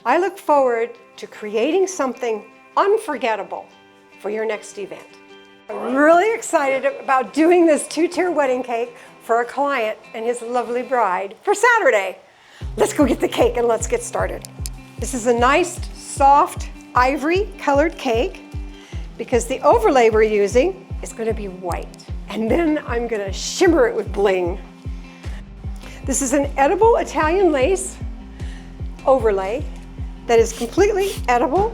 I look forward to creating something unforgettable for your next event. I'm really excited about doing this 2-tier wedding cake for a client and his lovely bride for Saturday. Let's go get the cake and let's get started. This is a nice, soft, ivory colored cake because the overlay we're using is going to be white. And then I'm going to shimmer it with bling. This is an edible Italian lace overlay that is completely edible.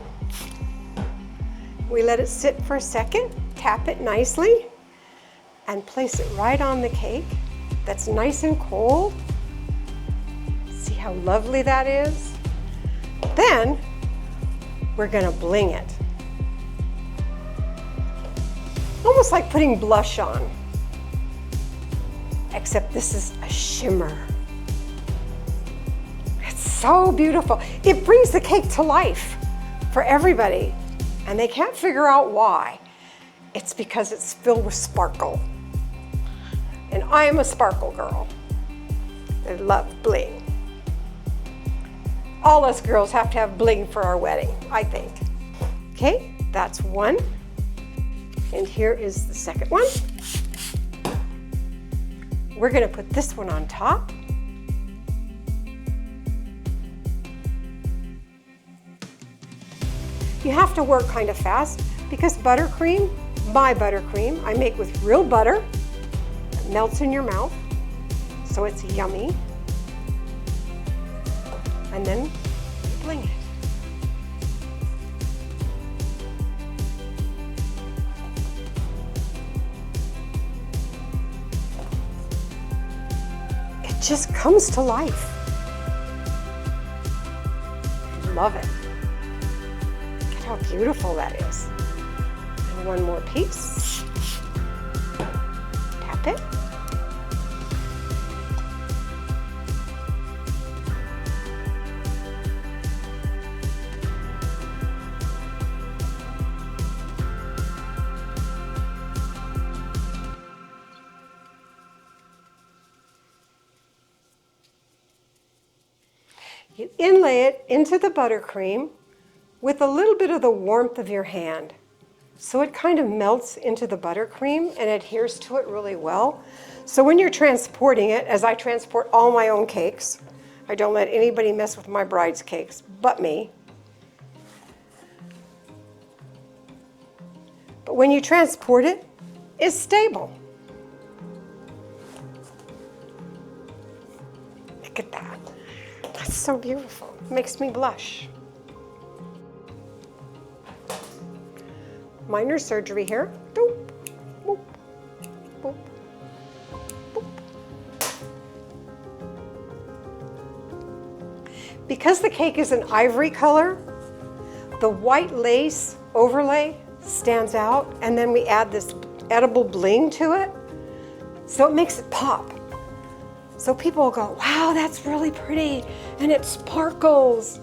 We let it sit for a second, tap it nicely, and place it right on the cake that's nice and cold. See how lovely that is? Then we're gonna bling it. Almost like putting blush on, except this is a shimmer. It's so beautiful. It brings the cake to life for everybody, and they can't figure out why. It's because it's filled with sparkle. And I am a sparkle girl. I love bling. All us girls have to have bling for our wedding, I think. Okay, that's one. And here is the second one. We're gonna put this one on top. You have to work kind of fast because buttercream, my buttercream, I make with real butter. It melts in your mouth, so it's yummy. And then you bling it. It just comes to life. I love it. Look how beautiful that is. And one more piece. Tap it. You inlay it into the buttercream with a little bit of the warmth of your hand. So it kind of melts into the buttercream and adheres to it really well. So when you're transporting it, as I transport all my own cakes, I don't let anybody mess with my bride's cakes but me. But when you transport it, it's stable. Look at that. That's so beautiful. It makes me blush. Minor surgery here. Boop, boop, boop, boop. Because the cake is an ivory color, the white lace overlay stands out, and then we add this edible bling to it, so it makes it pop. So people will go, wow, that's really pretty, and it sparkles.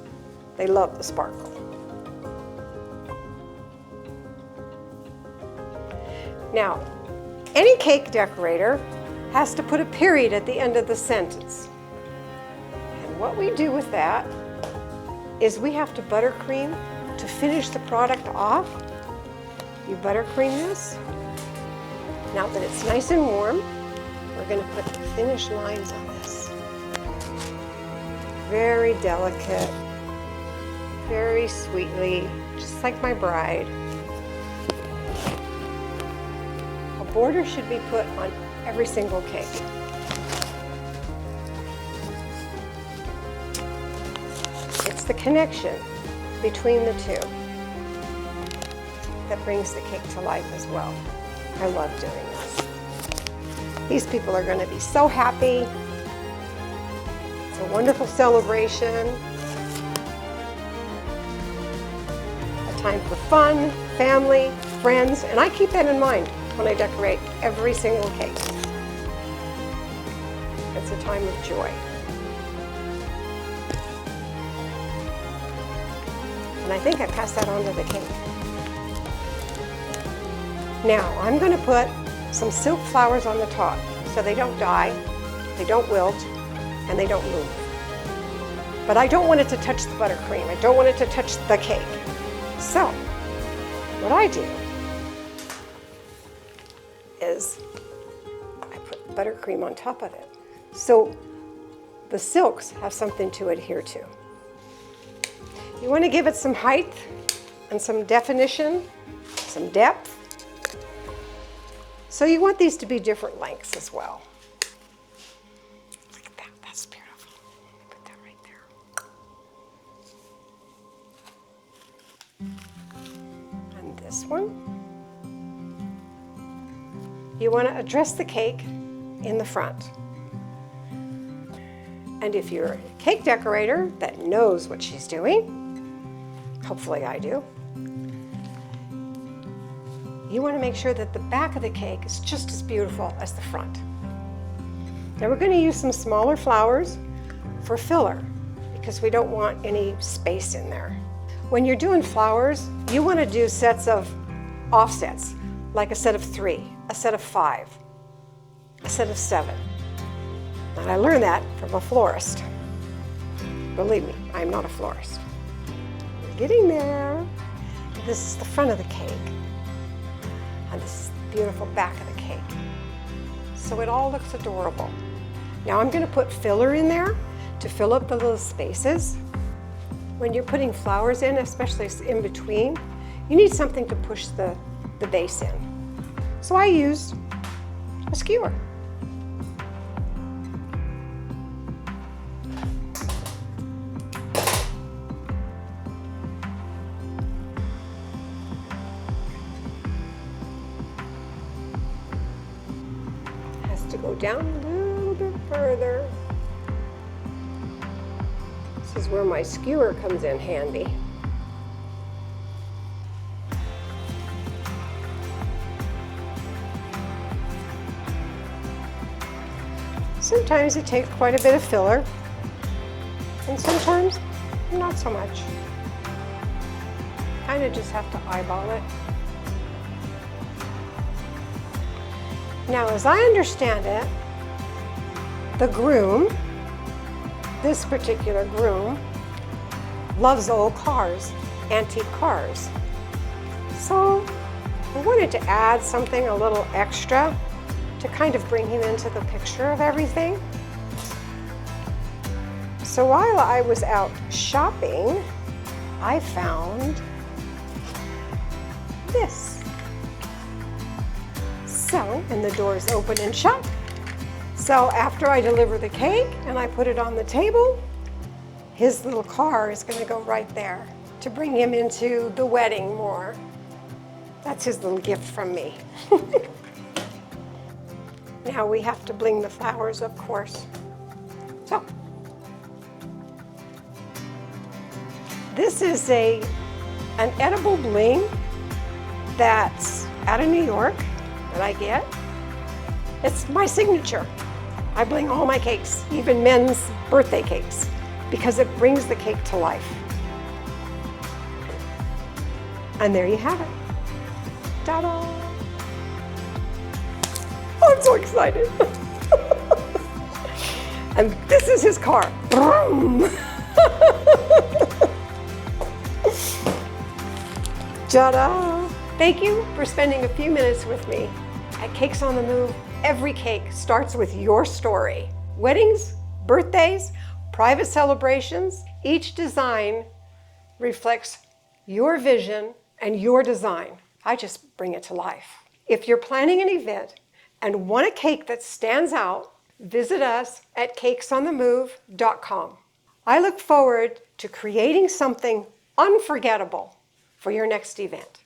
They love the sparkle. Now, any cake decorator has to put a period at the end of the sentence. And what we do with that is we have to buttercream to finish the product off. You buttercream this. Now that it's nice and warm, we're going to put finish lines on this. Very delicate, very sweetly, just like my bride. A border should be put on every single cake. It's the connection between the two that brings the cake to life as well. I love doing this. These people are going to be so happy. It's a wonderful celebration. A time for fun, family, friends, and I keep that in mind when I decorate every single cake. It's a time of joy. And I think I passed that on to the cake. Now, I'm going to put some silk flowers on the top so they don't die, they don't wilt, and they don't move. but I don't want it to touch the buttercream. I don't want it to touch the cake. So what I do is I put buttercream on top of it. So the silks have something to adhere to. You want to give it some height and some definition, some depth. So you want these to be different lengths as well. Look at that, that's beautiful. Put that right there. And this one. You want to address the cake in the front. And if you're a cake decorator that knows what she's doing, hopefully I do, you want to make sure that the back of the cake is just as beautiful as the front. Now we're going to use some smaller flowers for filler because we don't want any space in there. When you're doing flowers, you want to do sets of offsets, like a set of 3, a set of 5, a set of 7. And I learned that from a florist. Believe me, I'm not a florist. We're getting there. This is the front of the cake. And this is the beautiful back of the cake. So it all looks adorable. Now I'm going to put filler in there to fill up the little spaces. When you're putting flowers in, especially in between, you need something to push the base in. So I used a skewer. To go down a little bit further. This is where my skewer comes in handy. Sometimes it takes quite a bit of filler, and sometimes not so much. Kind of just have to eyeball it. Now, as I understand it, the groom, this particular groom, loves old cars, antique cars. So I wanted to add something a little extra to kind of bring him into the picture of everything. So while I was out shopping, I found this. So, and the doors open and shut. So after I deliver the cake and I put it on the table, his little car is going to go right there to bring him into the wedding more. That's his little gift from me. Now we have to bling the flowers, of course. So, this is an edible bling that's out of New York. That I get. It's my signature. I bling all my cakes, even men's birthday cakes, because it brings the cake to life. And there you have it. Ta-da! Oh, I'm so excited. And this is his car. Ta-da! Thank you for spending a few minutes with me. At Cakes on the Move, every cake starts with your story. Weddings, birthdays, private celebrations, each design reflects your vision and your design. I just bring it to life. If you're planning an event and want a cake that stands out, visit us at cakesonthemove.com. I look forward to creating something unforgettable for your next event.